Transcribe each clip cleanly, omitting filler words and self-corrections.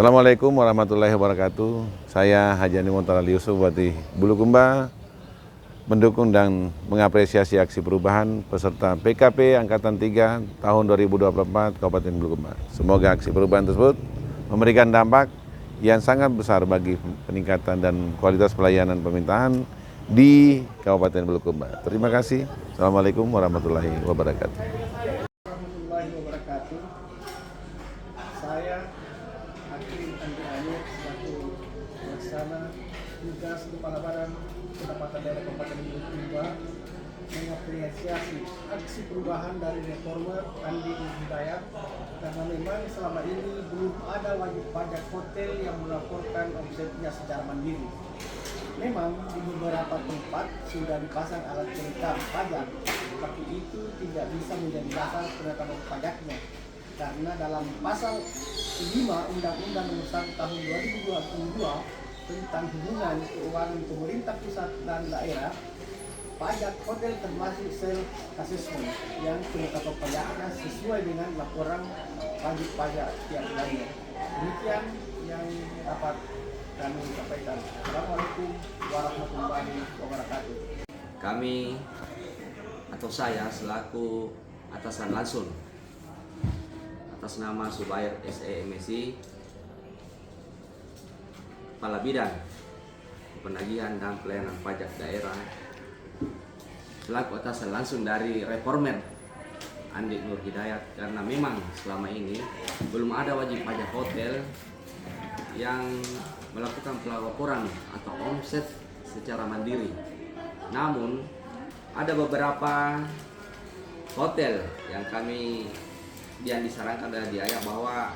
Assalamualaikum warahmatullahi wabarakatuh. Saya Haji Ani Montalali Yusuf, Bupati Bulukumba, mendukung dan mengapresiasi aksi perubahan peserta PKP Angkatan 3 tahun 2024 Kabupaten Bulukumba. Semoga aksi perubahan tersebut memberikan dampak yang sangat besar bagi peningkatan dan kualitas pelayanan pemerintahan di Kabupaten Bulukumba. Terima kasih. Assalamualaikum warahmatullahi wabarakatuh. Saya Hakim Andi Anir selaku pelaksana tugas Kepala Badan Pendapatan Daerah Kabupaten Bulukumba mengapresiasi aksi perubahan dari reformer Andi Hidayat karena memang selama ini belum ada wajib pajak hotel yang melaporkan omsetnya secara mandiri. Memang di beberapa tempat sudah dipasang alat pelengkap pajak, tapi itu tidak bisa menjadi dasar penetapan pajaknya. Karena dalam pasal 5 Undang-Undang Nomor 1 Tahun 2022 tentang hubungan keuangan pemerintah pusat dan daerah, pajak hotel termasuk self assessment yang penetapan pajaknya sesuai dengan laporan wajib pajak tiap bulannya. Demikian yang dapat kami sampaikan. Assalamualaikum warahmatullahi wabarakatuh. Kami atau saya selaku atasan langsung atas nama Subair SEMSI, Kepala Bidang Penagihan dan Pelayanan Pajak Daerah, selaku atasan langsung dari reformer Andi Nur Hidayat, karena memang selama ini belum ada wajib pajak hotel yang melakukan pelaporan atau omset secara mandiri. Namun ada beberapa hotel yang disarankan dari Diaya bahwa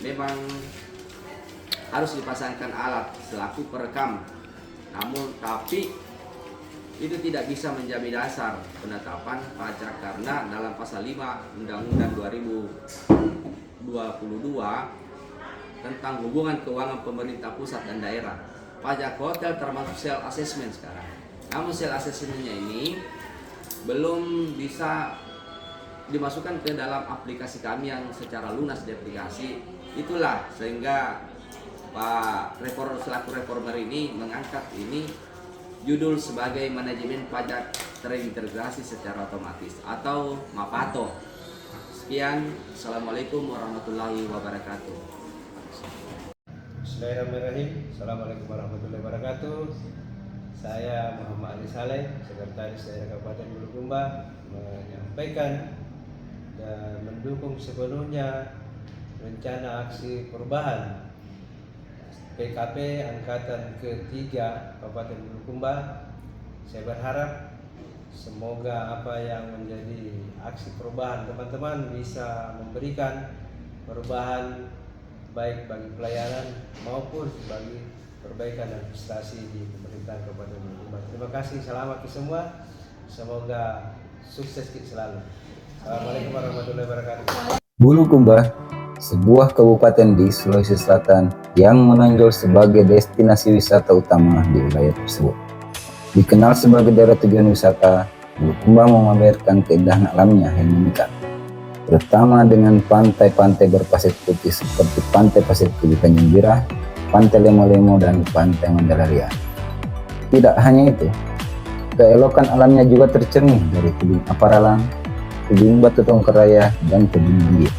memang harus dipasangkan alat selaku perekam. Tapi itu tidak bisa menjadi dasar penetapan pajak karena dalam pasal 5 Undang-Undang 2022 tentang hubungan keuangan pemerintah pusat dan daerah, pajak hotel termasuk self assessment sekarang. Namun self assessmentnya ini belum bisa dimasukkan ke dalam aplikasi kami yang secara lunas di aplikasi. Itulah sehingga Pak selaku reformer ini mengangkat ini judul sebagai manajemen pajak terintegrasi secara otomatis atau MAPATO. Sekian, Assalamualaikum warahmatullahi wabarakatuh. Bismillahirrahmanirrahim. Assalamualaikum warahmatullahi wabarakatuh. Saya Muhammad Ali Saleh, Sekretaris Daerah Kabupaten Bulukumba, menyampaikan dan mendukung sepenuhnya rencana aksi perubahan PKP Angkatan ke-3 Kabupaten Bulukumba. Saya berharap semoga apa yang menjadi aksi perubahan teman-teman bisa memberikan perubahan baik bagi pelayanan maupun bagi perbaikan administrasi di pemerintahan Kabupaten Bulukumba. Terima kasih, selamat ke semua. Semoga sukses kita selalu. Assalamualaikum warahmatullahi wabarakatuh. Bulukumba, sebuah kabupaten di Sulawesi Selatan yang menonjol sebagai destinasi wisata utama di wilayah tersebut. Dikenal sebagai daerah tujuan wisata, Bulukumba memamerkan keindahan alamnya yang memikat, terutama dengan pantai-pantai berpasir putih seperti Pantai Pasir Putih Tanjung Bira, Pantai Lemo-Lemo, dan Pantai Mandalaria. Tidak hanya itu, keelokan alamnya juga tercermin dari tebing Aparalang, tebing Batu Tongkeraya, dan tebing Benggit.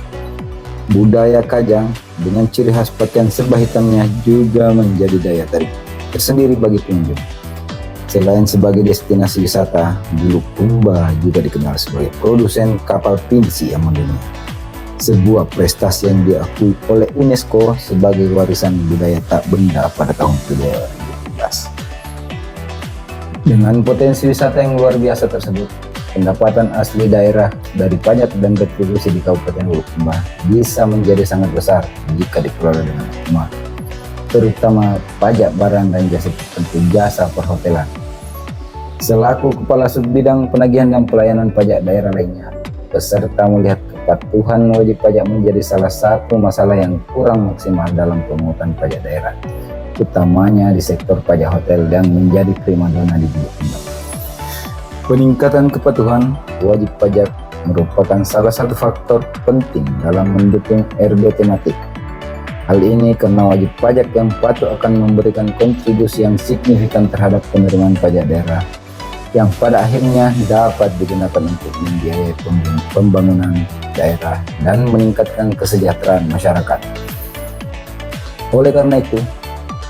Budaya Kajang dengan ciri khas pakaian serba hitamnya juga menjadi daya tarik tersendiri bagi pengunjung. Selain sebagai destinasi wisata, Bulukumba juga dikenal sebagai produsen kapal pinisi yang mendunia. Sebuah prestasi yang diakui oleh UNESCO sebagai warisan budaya tak benda pada tahun 2015. Dengan potensi wisata yang luar biasa tersebut, pendapatan asli daerah dari pajak dan retribusi di Kabupaten Bulukumba bisa menjadi sangat besar jika dikelola dengan optimal, terutama pajak barang dan jasa seperti jasa perhotelan. Selaku Kepala Subbidang Penagihan dan Pelayanan Pajak Daerah lainnya, peserta melihat kepatuhan wajib pajak menjadi salah satu masalah yang kurang maksimal dalam pemungutan pajak daerah, utamanya di sektor pajak hotel yang menjadi primadona di Bulukumba. Peningkatan kepatuhan wajib pajak merupakan salah satu faktor penting dalam mendukung RB tematik Hal ini karena wajib pajak yang patuh akan memberikan kontribusi yang signifikan terhadap penerimaan pajak daerah yang pada akhirnya dapat digunakan untuk membiayai pembangunan daerah dan meningkatkan kesejahteraan masyarakat. Oleh karena itu,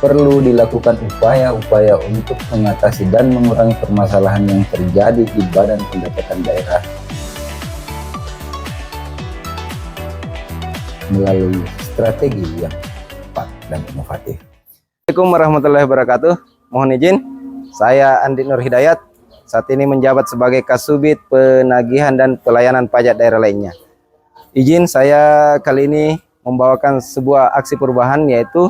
perlu dilakukan upaya-upaya untuk mengatasi dan mengurangi permasalahan yang terjadi di Badan Pendapatan Daerah melalui strategi yang tepat dan inovatif. Assalamualaikum warahmatullahi wabarakatuh. Mohon izin, saya Andi Nur Hidayat. Saat ini menjabat sebagai Kasubit Penagihan dan Pelayanan Pajak Daerah lainnya. Izin saya kali ini membawakan sebuah aksi perubahan, yaitu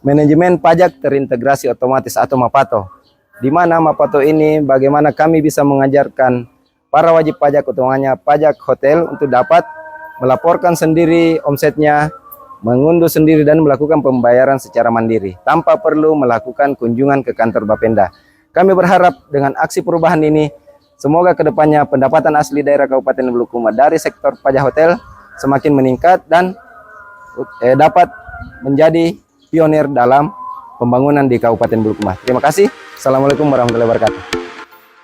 Manajemen Pajak Terintegrasi Otomatis atau MAPATO. Di mana MAPATO ini bagaimana kami bisa mengajarkan para wajib pajak, utamanya pajak hotel, untuk dapat melaporkan sendiri omsetnya, mengunduh sendiri dan melakukan pembayaran secara mandiri tanpa perlu melakukan kunjungan ke kantor Bapenda. Kami berharap dengan aksi perubahan ini, semoga kedepannya pendapatan asli daerah Kabupaten Bulukumba dari sektor pajak hotel semakin meningkat dan dapat menjadi pionir dalam pembangunan di Kabupaten Bulukumba. Terima kasih. Assalamualaikum warahmatullahi wabarakatuh.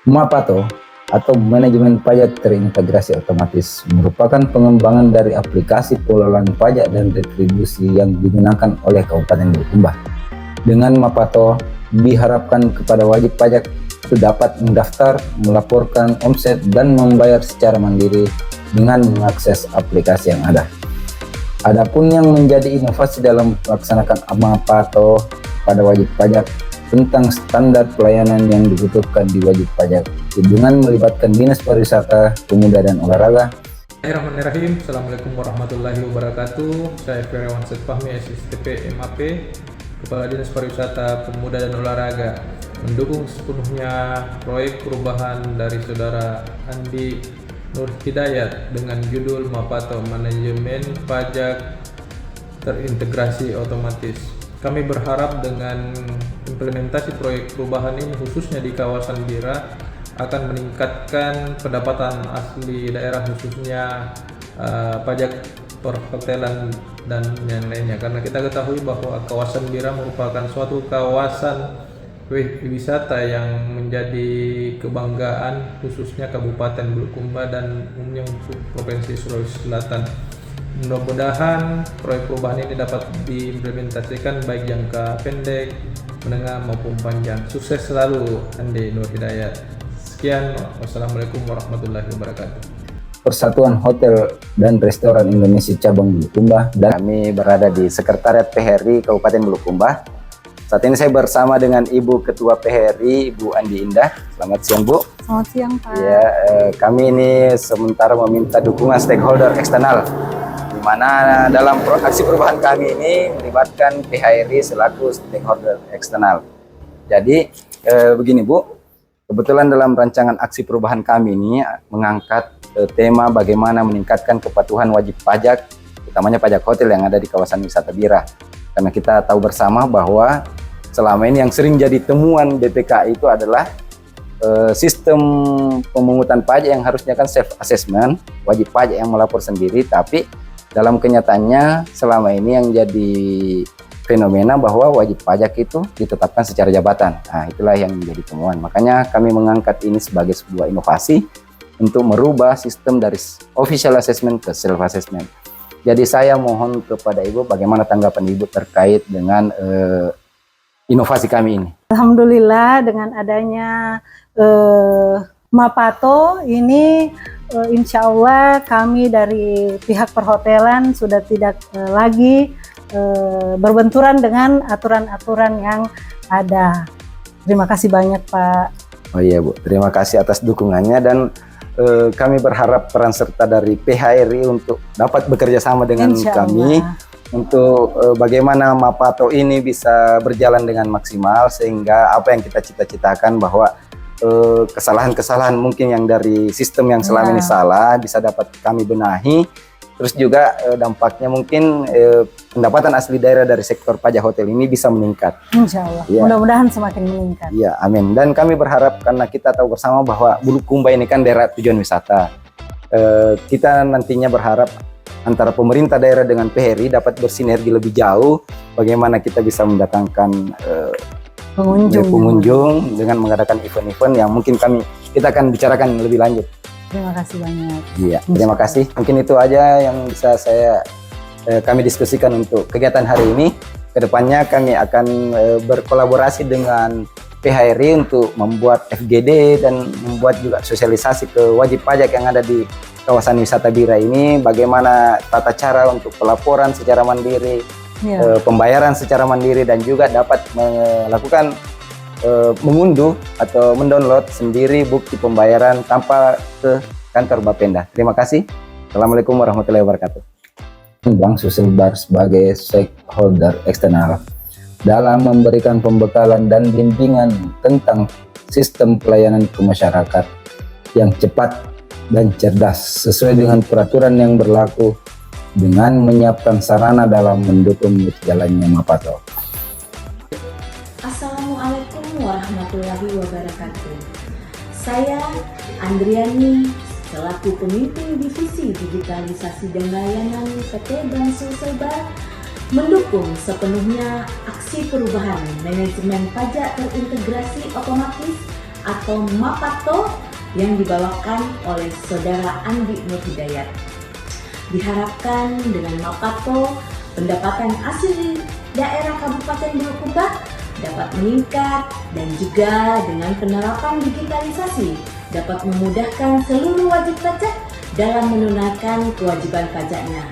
MAPATO atau Manajemen Pajak Terintegrasi Otomatis merupakan pengembangan dari aplikasi pengelolaan pajak dan retribusi yang digunakan oleh Kabupaten Bulukumba. Dengan MAPATO diharapkan kepada wajib pajak itu dapat mendaftar, melaporkan omset dan membayar secara mandiri dengan mengakses aplikasi yang ada. Adapun yang menjadi inovasi dalam melaksanakan MAPATO pada wajib pajak tentang standar pelayanan yang dibutuhkan di wajib pajak dengan melibatkan Dinas Pariwisata, Pemuda dan Olahraga. Bismillahirrahmanirrahim. Assalamualaikum warahmatullahi wabarakatuh. Saya Firawan Setfahmi, SSTP MAP, Kepala Dinas Pariwisata, Pemuda dan Olahraga, mendukung sepenuhnya proyek perubahan dari Saudara Andi Nur Hidayat dengan judul MAPATO, Manajemen Pajak Terintegrasi Otomatis. Kami berharap dengan implementasi proyek perubahan ini, khususnya di kawasan Bira, akan meningkatkan pendapatan asli daerah, khususnya pajak perhotelan dan yang lainnya. Karena kita ketahui bahwa kawasan Bira merupakan suatu kawasan wisata yang menjadi kebanggaan khususnya Kabupaten Bulukumba dan umumnya untuk Provinsi Sulawesi Selatan. Mudah-mudahan proyek perubahan ini dapat diimplementasikan baik jangka pendek, menengah maupun panjang. Sukses selalu Andi Nur Hidayat. Sekian, wassalamualaikum warahmatullahi wabarakatuh. Persatuan Hotel dan Restoran Indonesia Cabang Bulukumba, dan kami berada di Sekretariat PHRI Kabupaten Bulukumba. Saat ini saya bersama dengan Ibu Ketua PHRI, Ibu Andi Indah. Selamat siang, Bu. Selamat siang, Pak. Ya, kami ini sementara meminta dukungan stakeholder eksternal, di mana dalam aksi perubahan kami ini melibatkan PHRI selaku stakeholder eksternal. Jadi begini, Bu, kebetulan dalam rancangan aksi perubahan kami ini mengangkat tema bagaimana meningkatkan kepatuhan wajib pajak, utamanya pajak hotel yang ada di kawasan wisata Bira. Karena kita tahu bersama bahwa selama ini yang sering jadi temuan BPK itu adalah sistem pemungutan pajak yang harusnya kan self assessment, wajib pajak yang melapor sendiri, tapi dalam kenyataannya selama ini yang jadi fenomena bahwa wajib pajak itu ditetapkan secara jabatan. Nah, itulah yang menjadi temuan. Makanya kami mengangkat ini sebagai sebuah inovasi untuk merubah sistem dari official assessment ke self assessment. Jadi saya mohon kepada Ibu bagaimana tanggapan Ibu terkait dengan inovasi kami ini. Alhamdulillah dengan adanya MAPATO ini insya Allah kami dari pihak perhotelan sudah tidak lagi berbenturan dengan aturan-aturan yang ada. Terima kasih banyak, Pak. Oh iya, Bu, terima kasih atas dukungannya, dan kami berharap peran serta dari PHRI untuk dapat bekerja sama dengan kami untuk bagaimana MAPATO ini bisa berjalan dengan maksimal, sehingga apa yang kita cita-citakan bahwa kesalahan-kesalahan mungkin yang dari sistem yang selama ini salah bisa dapat kami benahi. Terus juga dampaknya mungkin pendapatan asli daerah dari sektor pajak hotel ini bisa meningkat. Insya Allah, ya. Mudah-mudahan semakin meningkat. Ya, amin. Dan kami berharap, karena kita tahu bersama bahwa Bulukumba ini kan daerah tujuan wisata. Kita nantinya berharap antara pemerintah daerah dengan PHRI dapat bersinergi lebih jauh, bagaimana kita bisa mendatangkan pengunjung dengan mengadakan event-event yang mungkin kita akan bicarakan lebih lanjut. Terima kasih banyak. Iya, terima kasih. Mungkin itu aja yang bisa kami diskusikan untuk kegiatan hari ini. Kedepannya kami akan berkolaborasi dengan PHRI untuk membuat FGD dan membuat juga sosialisasi ke wajib pajak yang ada di kawasan wisata Bira ini, bagaimana tata cara untuk pelaporan secara mandiri, pembayaran secara mandiri, dan juga dapat melakukan mengunduh atau mendownload sendiri bukti pembayaran tanpa ke kantor Bapenda. Terima kasih. Assalamualaikum warahmatullahi wabarakatuh. Bank Sulselbar sebagai stakeholder eksternal dalam memberikan pembekalan dan bimbingan tentang sistem pelayanan ke masyarakat yang cepat dan cerdas sesuai dengan peraturan yang berlaku dengan menyiapkan sarana dalam mendukung berjalannya Mapato. Assalamualaikum warahmatullahi wabarakatuh. Saya Andriani selaku pemimpin Divisi Digitalisasi dan Layanan PT Bank Sulselbar mendukung sepenuhnya aksi perubahan manajemen pajak terintegrasi otomatis atau MAPATO yang dibawakan oleh Saudara Andi Nur Hidayat. Diharapkan dengan MAPATO, pendapatan asli daerah Kabupaten Bulukumba dapat meningkat, dan juga dengan penerapan digitalisasi dapat memudahkan seluruh wajib pajak dalam menunaikan kewajiban pajaknya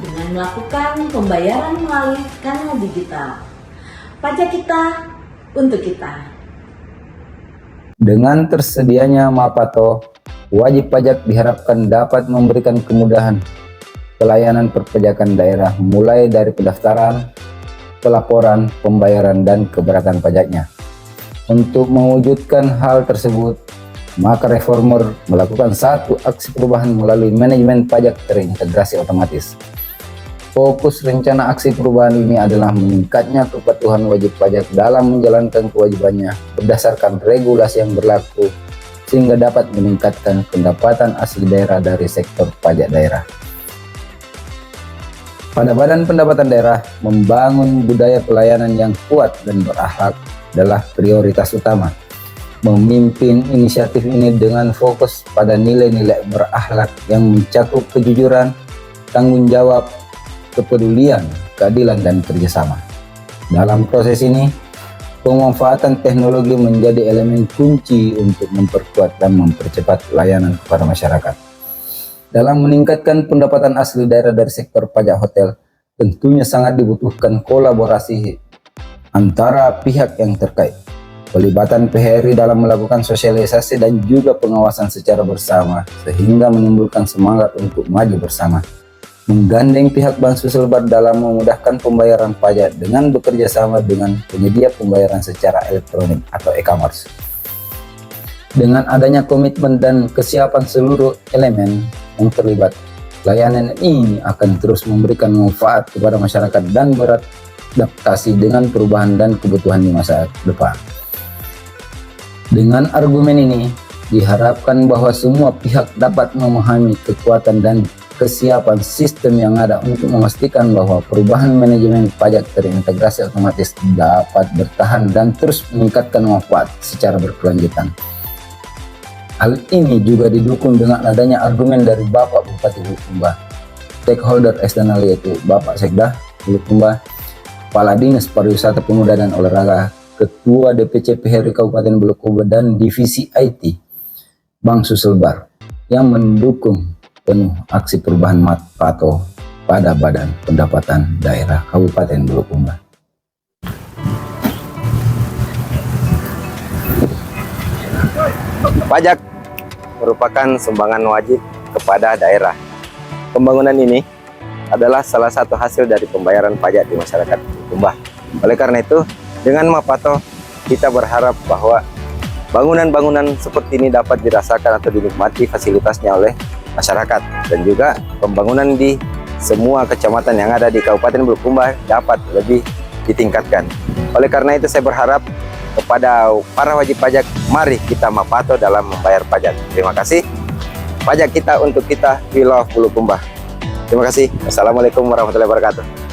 dengan melakukan pembayaran melalui kanal digital. Pajak kita untuk kita. Dengan tersedianya Mapato, wajib pajak diharapkan dapat memberikan kemudahan pelayanan perpajakan daerah mulai dari pendaftaran, pelaporan, pembayaran, dan keberatan pajaknya. Untuk mewujudkan hal tersebut, maka reformer melakukan satu aksi perubahan melalui manajemen pajak terintegrasi otomatis. Fokus rencana aksi perubahan ini adalah meningkatnya kepatuhan wajib pajak dalam menjalankan kewajibannya berdasarkan regulasi yang berlaku sehingga dapat meningkatkan pendapatan asli daerah dari sektor pajak daerah. Pada Badan Pendapatan Daerah, membangun budaya pelayanan yang kuat dan berakhlak adalah prioritas utama. Memimpin inisiatif ini dengan fokus pada nilai-nilai berakhlak yang mencakup kejujuran, tanggung jawab, kepedulian, keadilan, dan kerjasama. Dalam proses ini, pemanfaatan teknologi menjadi elemen kunci untuk memperkuat dan mempercepat layanan kepada masyarakat. Dalam meningkatkan pendapatan asli daerah dari sektor pajak hotel, tentunya sangat dibutuhkan kolaborasi antara pihak yang terkait. Pelibatan PHRI dalam melakukan sosialisasi dan juga pengawasan secara bersama sehingga menimbulkan semangat untuk maju bersama. Menggandeng pihak Bank Sulselbar dalam memudahkan pembayaran pajak dengan bekerja sama dengan penyedia pembayaran secara elektronik atau e-commerce. Dengan adanya komitmen dan kesiapan seluruh elemen yang terlibat, layanan ini akan terus memberikan manfaat kepada masyarakat dan beradaptasi dengan perubahan dan kebutuhan di masa depan. Dengan argumen ini, diharapkan bahwa semua pihak dapat memahami kekuatan dan kesiapan sistem yang ada untuk memastikan bahwa perubahan manajemen pajak terintegrasi otomatis dapat bertahan dan terus meningkatkan manfaat secara berkelanjutan. Hal ini juga didukung dengan adanya argumen dari Bapak Bupati Bulukumba, stakeholder eksternal yaitu Bapak Sekda Bulukumba, Kepala Dinas Pariwisata Pemuda dan Olahraga, Ketua DPC PHRI Kabupaten Bulukumba, dan Divisi IT Bank Sulselbar yang mendukung penuh aksi perubahan Mapato pada Badan Pendapatan Daerah Kabupaten Bulukumba. Pajak merupakan sumbangan wajib kepada daerah. Pembangunan ini adalah salah satu hasil dari pembayaran pajak di masyarakat Bulukumba. Oleh karena itu, dengan Mapato, kita berharap bahwa bangunan-bangunan seperti ini dapat dirasakan atau dinikmati fasilitasnya oleh masyarakat, dan juga pembangunan di semua kecamatan yang ada di Kabupaten Bulukumba dapat lebih ditingkatkan. Oleh karena itu, saya berharap kepada para wajib pajak, mari kita Mapato dalam membayar pajak. Terima kasih. Pajak kita untuk kita, we love Bulukumba. Terima kasih. Assalamualaikum warahmatullahi wabarakatuh.